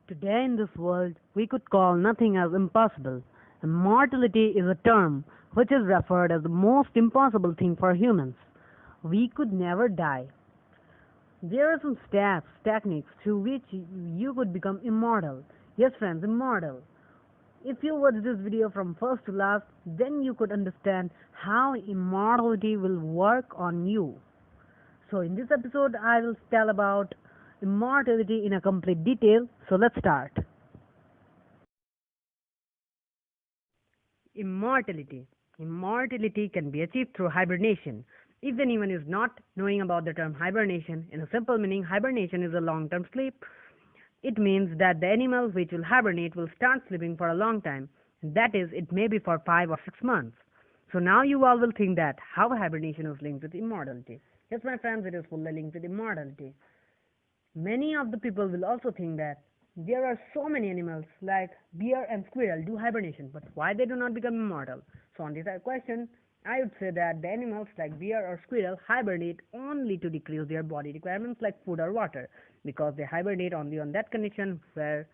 Today in this world, we could call nothing as impossible. Immortality is a term which is referred as the most impossible thing for humans. We could never die. There are some steps, techniques through which you could become immortal. Yes, friends, immortal. If you watch this video from first to last, then you could understand how immortality will work on you. So in this episode, I will tell about immortality in a complete detail. So let's start. Immortality. Immortality can be achieved through hibernation. If anyone is not knowing about the term hibernation, in a simple meaning, hibernation is a long-term sleep. It means that the animal which will hibernate will start sleeping for a long time. That is, it may be for 5 or 6 months. So now you all will think that how hibernation is linked with immortality. Yes, my friends, it is fully linked with immortality. Many of the people will also think that there are so many animals like bear and squirrel do hibernation, but why they do not become immortal? So on this question, I would say that the animals like bear or squirrel hibernate only to decrease their body requirements like food or water, because they hibernate only on that condition where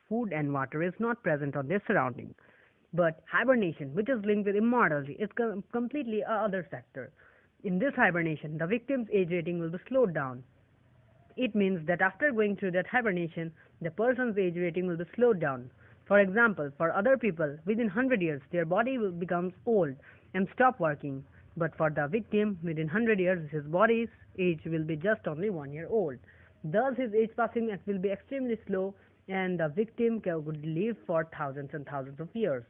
food and water is not present on their surrounding. But hibernation, which is linked with immortality, is completely a other sector. In this hibernation, the victim's age rating will be slowed down. It means that after going through that hibernation, the person's age rating will be slowed down. For example, for other people, within 100 years, their body will become old and stop working. But for the victim, within 100 years, his body's age will be just only 1 year old. Thus, his age passing will be extremely slow, and the victim could live for thousands and thousands of years.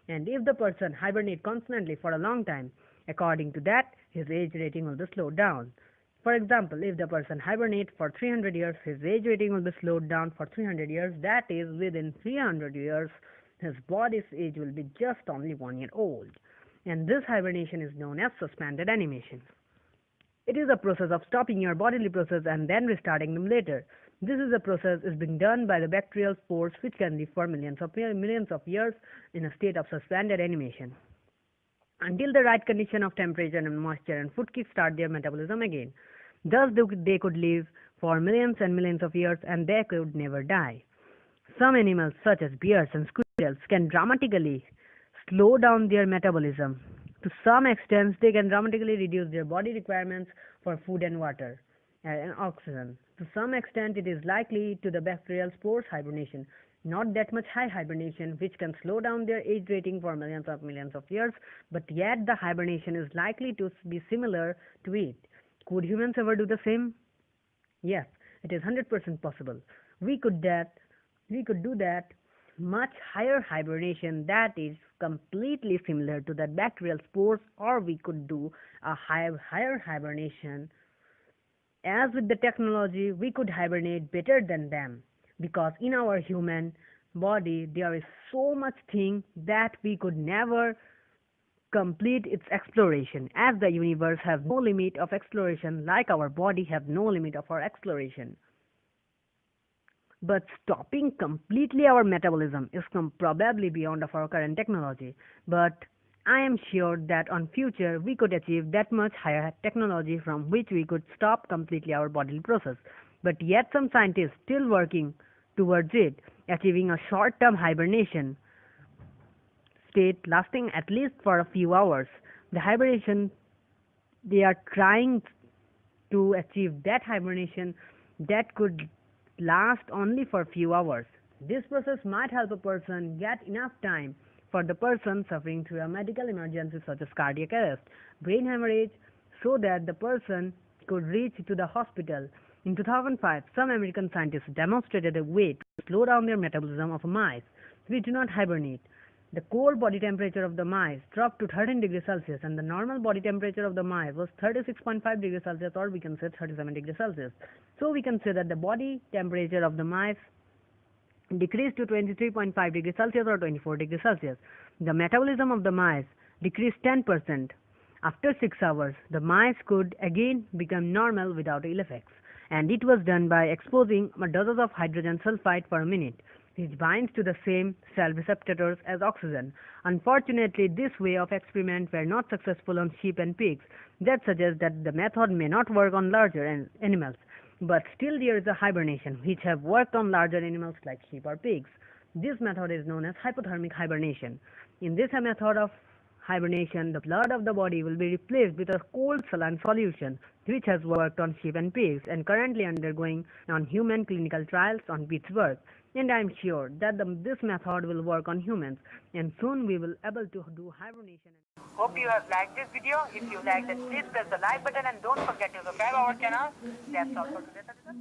And if the person hibernates constantly for a long time, according to that, his age rating will be slowed down. For example, if the person hibernates for 300 years, his age rating will be slowed down for 300 years. That is, within 300 years, his body's age will be just only 1 year old. And this hibernation is known as suspended animation. It is a process of stopping your bodily process and then restarting them later. This is a process is being done by the bacterial spores, which can live for millions of years in a state of suspended animation, until the right condition of temperature and moisture and food kickstart their metabolism again. Thus, they could live for millions and millions of years, and they could never die. Some animals, such as bears and squirrels, can dramatically slow down their metabolism. To some extent, they can dramatically reduce their body requirements for food and water and oxygen. To some extent, it is likely to the bacterial spores hibernation, not that much high hibernation, which can slow down their age rating for millions of years, but yet the hibernation is likely to be similar to it. Could humans ever do the same? Yes, it is 100% possible. We could do that much higher hibernation that is completely similar to the bacterial spores, or we could do a higher hibernation. As with the technology, we could hibernate better than them, because in our human body there is so much thing that we could never complete its exploration, as the universe has no limit of exploration like our body has no limit of our exploration. But stopping completely our metabolism is probably beyond of our current technology. But I am sure that on future we could achieve that much higher technology from which we could stop completely our bodily process. But yet some scientists still working towards it, achieving a short-term hibernation state lasting at least for a few hours. The hibernation, they are trying to achieve that hibernation that could last only for a few hours. This process might help a person get enough time for the person suffering through a medical emergency such as cardiac arrest, brain hemorrhage, so that the person could reach to the hospital. In 2005, some American scientists demonstrated a way to slow down their metabolism of mice which do not hibernate. The core body temperature of the mice dropped to 13 degrees Celsius, and the normal body temperature of the mice was 36.5 degrees Celsius, or we can say 37 degrees Celsius. So we can say that the body temperature of the mice decreased to 23.5 degrees Celsius or 24 degrees Celsius. The metabolism of the mice decreased 10%. After 6 hours, the mice could again become normal without ill effects, and it was done by exposing doses of hydrogen sulfide for a minute, which binds to the same cell receptors as oxygen. Unfortunately, this way of experiment were not successful on sheep and pigs. That suggests that the method may not work on larger animals. But still there is a hibernation, which have worked on larger animals like sheep or pigs. This method is known as hypothermic hibernation. In this method of hibernation, the blood of the body will be replaced with a cold saline solution, which has worked on sheep and pigs and currently undergoing on human clinical trials on Pittsburgh. And I am sure that this method will work on humans, and soon we will able to do hibernation. Hope you have liked this video. If you liked it, please press the like button and don't forget to subscribe our channel. That's all for today's episode.